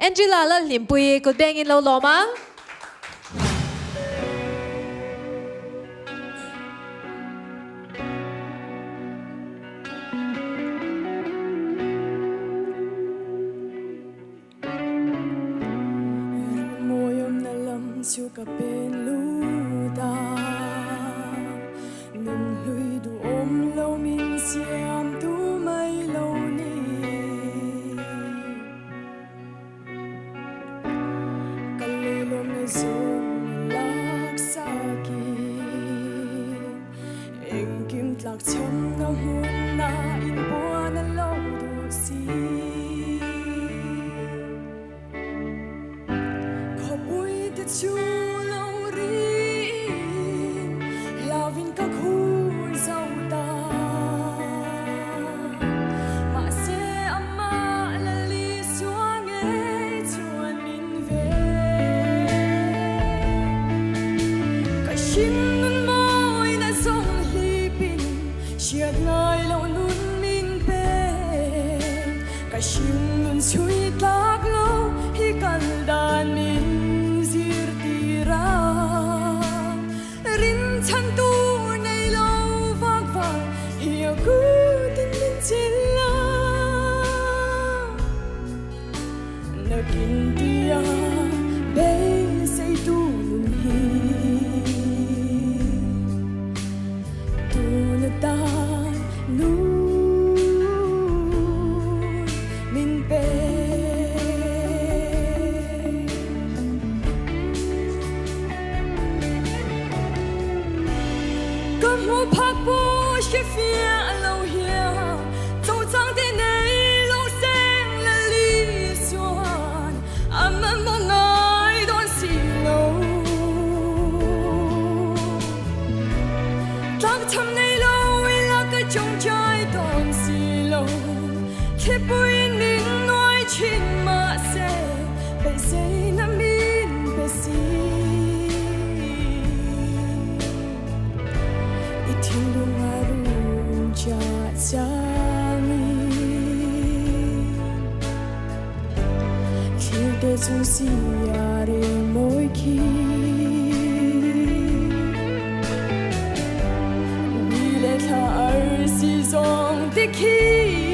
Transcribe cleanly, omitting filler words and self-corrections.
Angela là liềm bùi của đen in lâu lò má. Chiều cả bên lũ ta nâng hơi đủ ôm lâu mình xem tu mấy lâu ni cả lê lom ngày dùng lạc xa kín em kim lạc chấm na hôn na in bua na lâu đủ xí khó bụi tiết chú chiết ngài lâu nun min bên cả chim nun chui tác lâu hi cần đàn min zir tira rin chan tu này lâu vang vang hiểu cứ tin min trên la na kin tia bay say tu nun hi tu na ta mùa phác bố sẽ phía lâu hiền dẫu chẳng thế này lâu sáng là lý xuân ấm ấm một ngày đón xì lâu chắc thầm này lâu là cái trong trái đón xì lâu khi bụi nín nói chuyện mà sẽ bây giờ nằm in bây giờ thiên đường arum cha changi khi để chung siare mỗi khi mi lệ thả si dòng tích khi